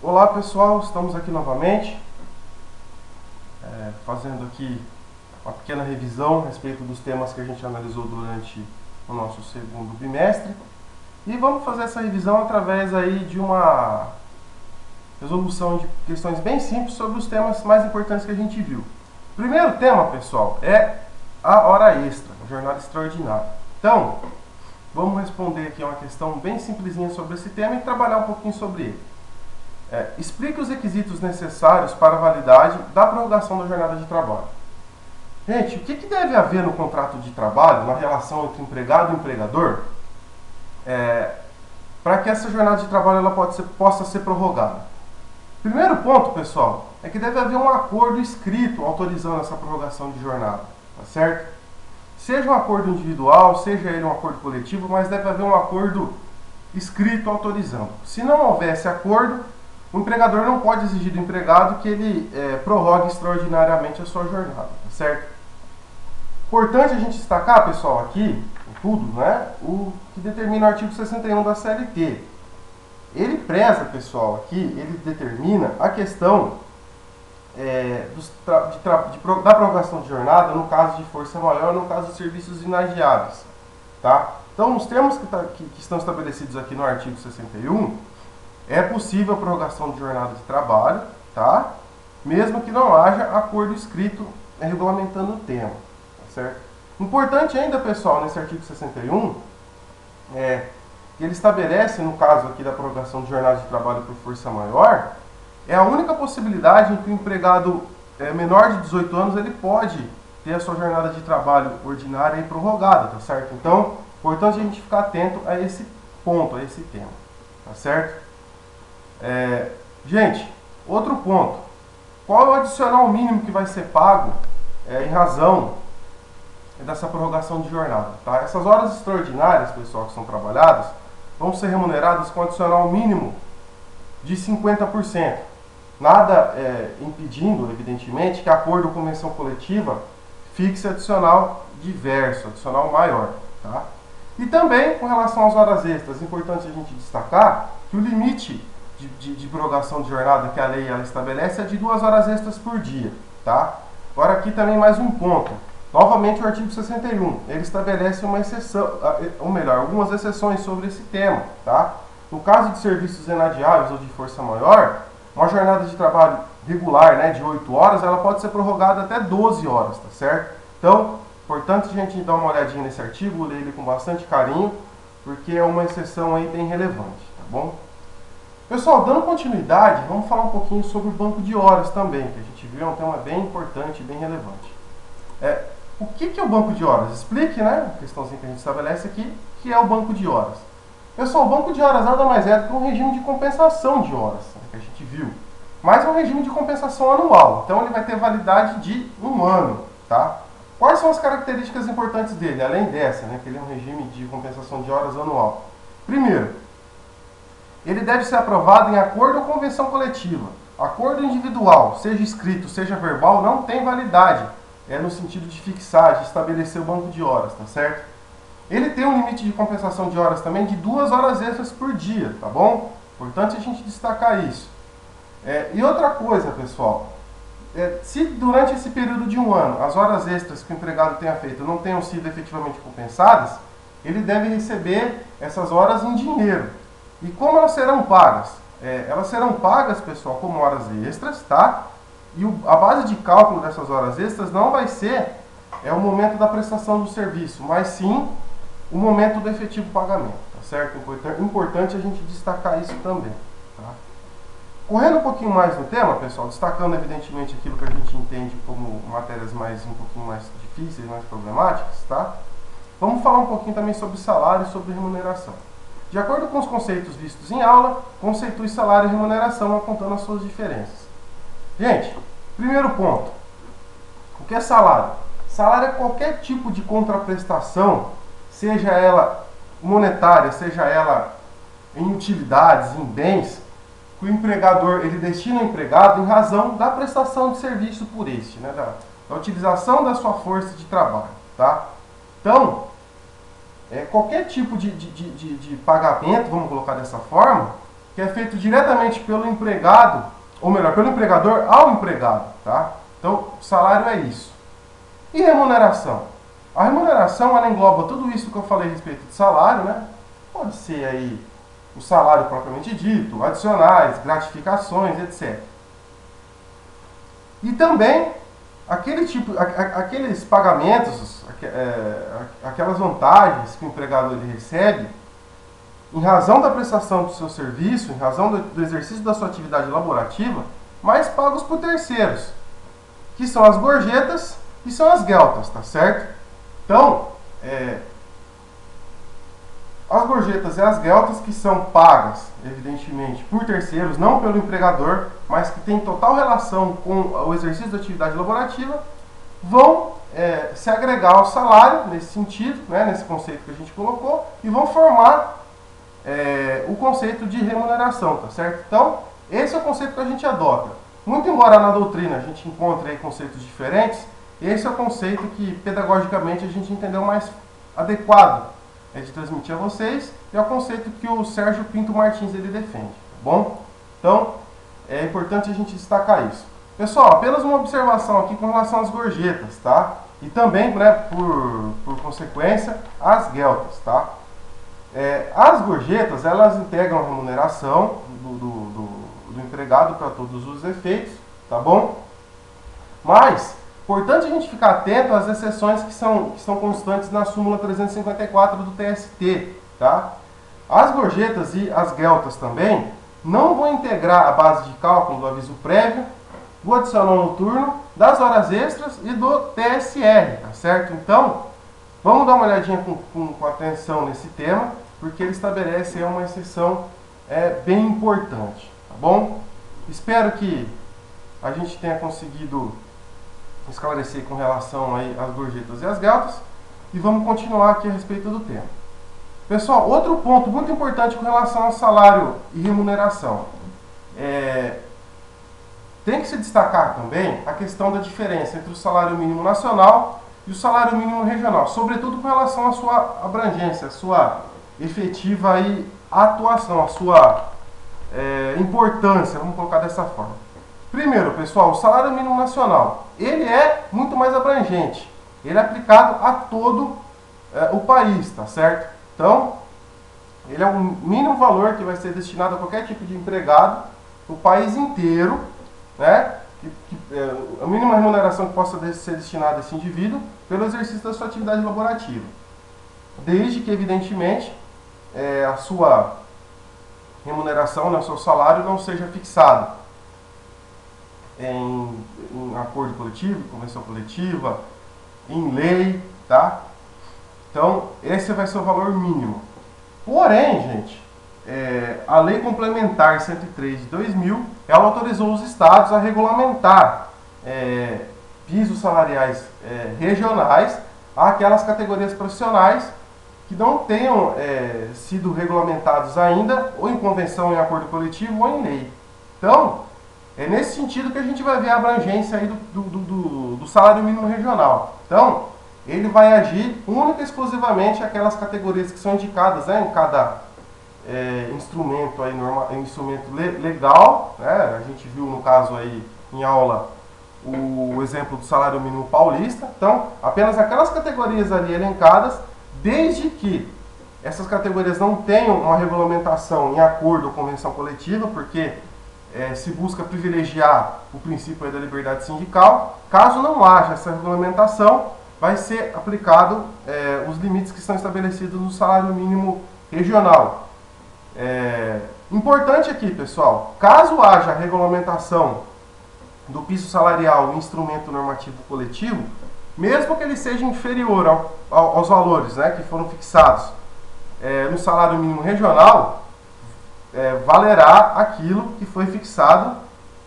Olá pessoal, estamos aqui novamente fazendo aqui uma pequena revisão a respeito dos temas que a gente analisou durante o nosso segundo bimestre e vamos fazer essa revisão através aí de uma resolução de questões bem simples sobre os temas mais importantes que a gente viu. O primeiro tema, pessoal, é a hora extra, a jornada extraordinária. Então, vamos responder aqui uma questão bem simplesinha sobre esse tema e trabalhar um pouquinho sobre ele. Explique os requisitos necessários para a validade da prorrogação da jornada de trabalho. Gente, o que deve haver no contrato de trabalho, na relação entre empregado e empregador, para que essa jornada de trabalho ela possa ser prorrogada? Primeiro ponto, pessoal, é que deve haver um acordo escrito autorizando essa prorrogação de jornada, tá certo? Seja um acordo individual, seja ele um acordo coletivo, mas deve haver um acordo escrito autorizando. Se não houver esse acordo, o empregador não pode exigir do empregado que ele prorrogue extraordinariamente a sua jornada, tá certo? Importante a gente destacar, pessoal, aqui, em tudo, né, o que determina o artigo 61 da CLT. Ele preza, pessoal, aqui, ele determina a questão da prorrogação de jornada no caso de força maior, no caso de serviços inadiáveis, tá? Então, nos termos que estão estabelecidos aqui no artigo 61, é possível a prorrogação de jornada de trabalho, tá? Mesmo que não haja acordo escrito regulamentando o tema, tá certo? Importante ainda, pessoal, nesse artigo 61, que ele estabelece, no caso aqui da prorrogação de jornada de trabalho por força maior, é a única possibilidade em que o empregado menor de 18 anos ele pode ter a sua jornada de trabalho ordinária e prorrogada, tá certo? Então, importante a gente ficar atento a esse ponto, a esse tema, tá certo? Gente, outro ponto. Qual é o adicional mínimo que vai ser pago em razão dessa prorrogação de jornada? Tá? Essas horas extraordinárias, pessoal, que são trabalhadas, vão ser remuneradas com adicional mínimo de 50%. Nada impedindo, evidentemente, que acordo ou convenção coletiva fixe adicional diverso, adicional maior. Tá? E também, com relação às horas extras, é importante a gente destacar que o limite de prorrogação de jornada que a lei ela estabelece é de 2 horas extras por dia, tá? Agora aqui também mais um ponto. Novamente o artigo 61, ele estabelece uma exceção, ou melhor, algumas exceções sobre esse tema, tá? No caso de serviços inadiáveis ou de força maior, uma jornada de trabalho regular, né, de 8 horas, ela pode ser prorrogada até 12 horas, tá certo? Então, importante a gente dar uma olhadinha nesse artigo, ler ele com bastante carinho, porque é uma exceção aí bem relevante, tá bom? Pessoal, dando continuidade, vamos falar um pouquinho sobre o banco de horas também, que a gente viu, é um tema bem importante, bem relevante. O que é o banco de horas? Explique, né, a questãozinha que a gente estabelece aqui, que é o banco de horas. Pessoal, o banco de horas nada mais é do que um regime de compensação de horas, né, que a gente viu, mas é um regime de compensação anual, então ele vai ter validade de 1 ano, tá? Quais são as características importantes dele, além dessa, né, que ele é um regime de compensação de horas anual? Primeiro, ele deve ser aprovado em acordo ou convenção coletiva. Acordo individual, seja escrito, seja verbal, não tem validade. É no sentido de fixar, de estabelecer o banco de horas, tá certo? Ele tem um limite de compensação de horas também de 2 horas extras por dia, tá bom? Importante a gente destacar isso. E outra coisa, pessoal, se durante esse período de 1 ano as horas extras que o empregado tenha feito não tenham sido efetivamente compensadas, ele deve receber essas horas em dinheiro. E como elas serão pagas? Elas serão pagas, pessoal, como horas extras, tá? E a base de cálculo dessas horas extras não vai ser o momento da prestação do serviço, mas sim o momento do efetivo pagamento, tá certo? Importante a gente destacar isso também, tá? Correndo um pouquinho mais no tema, pessoal, destacando evidentemente aquilo que a gente entende como matérias um pouquinho mais difíceis, mais problemáticas, tá? Vamos falar um pouquinho também sobre salário e sobre remuneração. De acordo com os conceitos vistos em aula, conceitue salário e remuneração apontando as suas diferenças. Gente, primeiro ponto. O que é salário? Salário é qualquer tipo de contraprestação, seja ela monetária, seja ela em utilidades, em bens, que o empregador ele destina ao empregado em razão da prestação de serviço por este, né, da utilização da sua força de trabalho, tá? Então, qualquer tipo de pagamento, vamos colocar dessa forma, que é feito diretamente pelo empregado, ou melhor, pelo empregador ao empregado, tá? Então, salário é isso. E remuneração? A remuneração, ela engloba tudo isso que eu falei a respeito de salário, né? Pode ser aí o salário propriamente dito, adicionais, gratificações, etc. E também aqueles pagamentos, aquelas vantagens que o empregado ele recebe em razão da prestação do seu serviço, em razão do exercício da sua atividade laborativa, mas pagos por terceiros, que são as gorjetas e são as gueltas, tá certo? Então, as gorjetas e as gueltas que são pagas, evidentemente, por terceiros, não pelo empregador, mas que tem total relação com o exercício da atividade laborativa, vão se agregar ao salário, nesse sentido, né, nesse conceito que a gente colocou, e vão formar o conceito de remuneração, tá certo? Então, esse é o conceito que a gente adota. Muito embora na doutrina a gente encontre aí conceitos diferentes, esse é o conceito que, pedagogicamente, a gente entendeu mais adequado de transmitir a vocês, e é o conceito que o Sérgio Pinto Martins ele defende, tá bom? Então, é importante a gente destacar isso. Pessoal, apenas uma observação aqui com relação às gorjetas, tá? E também, né, por consequência, as gueltas, tá? As gorjetas, elas integram a remuneração do empregado para todos os efeitos, tá bom? Mas, importante a gente ficar atento às exceções que são constantes na súmula 354 do TST, tá? As gorjetas e as gueltas também não vão integrar a base de cálculo do aviso prévio, do adicional noturno, das horas extras e do TSR, tá certo? Então, vamos dar uma olhadinha com atenção nesse tema, porque ele estabelece uma exceção bem importante, tá bom? Espero que a gente tenha conseguido esclarecer com relação aí às gorjetas e às gueltas, e vamos continuar aqui a respeito do tema. Pessoal, outro ponto muito importante com relação ao salário e remuneração. Tem que se destacar também a questão da diferença entre o salário mínimo nacional e o salário mínimo regional, sobretudo com relação à sua abrangência, à sua efetiva aí atuação, à sua importância, vamos colocar dessa forma. Primeiro, pessoal, o salário mínimo nacional, ele é muito mais abrangente. Ele é aplicado a todo o país, tá certo? Então, ele é o mínimo valor que vai ser destinado a qualquer tipo de empregado no país inteiro, né? A mínima remuneração que possa ser destinada a esse indivíduo pelo exercício da sua atividade laborativa. Desde que, evidentemente, a sua remuneração, né, o seu salário não seja fixado em acordo coletivo, convenção coletiva, em lei, tá? Então, esse vai ser o valor mínimo. Porém, gente, a Lei Complementar 103 de 2000, ela autorizou os estados a regulamentar pisos salariais regionais àquelas categorias profissionais que não tenham sido regulamentados ainda, ou em convenção, em acordo coletivo, ou em lei. Então, é nesse sentido que a gente vai ver a abrangência aí do salário mínimo regional. Então, ele vai agir única e exclusivamente aquelas categorias que são indicadas, né, em cada instrumento, aí, instrumento legal, né? A gente viu no caso aí em aula o exemplo do salário mínimo paulista. Então, apenas aquelas categorias ali elencadas, desde que essas categorias não tenham uma regulamentação em acordo ou convenção coletiva, porque se busca privilegiar o princípio aí da liberdade sindical. Caso não haja essa regulamentação, vai ser aplicado os limites que estão estabelecidos no salário mínimo regional. Importante aqui, pessoal, caso haja regulamentação do piso salarial em instrumento normativo coletivo, mesmo que ele seja inferior aos valores, né, que foram fixados no salário mínimo regional, valerá aquilo que foi fixado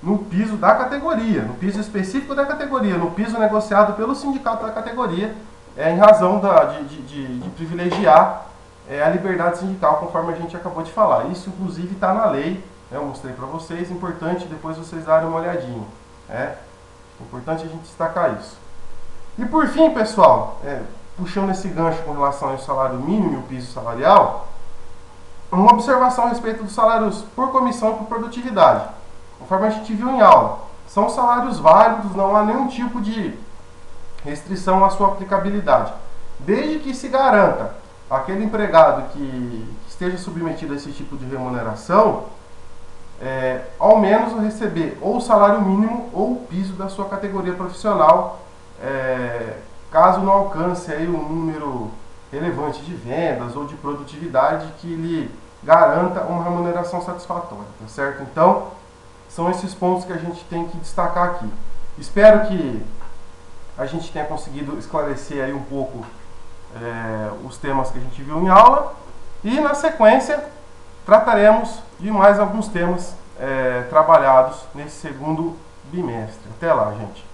no piso da categoria, no piso específico da categoria, no piso negociado pelo sindicato da categoria, em razão de privilegiar a liberdade sindical, conforme a gente acabou de falar. Isso, inclusive, está na lei, né? Eu mostrei para vocês, importante depois vocês darem uma olhadinha. É importante a gente destacar isso. E por fim, pessoal, puxando esse gancho com relação ao salário mínimo e o piso salarial, uma observação a respeito dos salários por comissão e por produtividade. Conforme a gente viu em aula, são salários válidos, não há nenhum tipo de restrição à sua aplicabilidade. Desde que se garanta aquele empregado que esteja submetido a esse tipo de remuneração, ao menos receber ou o salário mínimo ou o piso da sua categoria profissional, caso não alcance aí um número relevante de vendas ou de produtividade que lhe garanta uma remuneração satisfatória, tá certo? Então, são esses pontos que a gente tem que destacar aqui. Espero que a gente tenha conseguido esclarecer aí um pouco os temas que a gente viu em aula, e na sequência trataremos de mais alguns temas trabalhados nesse segundo bimestre. Até lá, gente!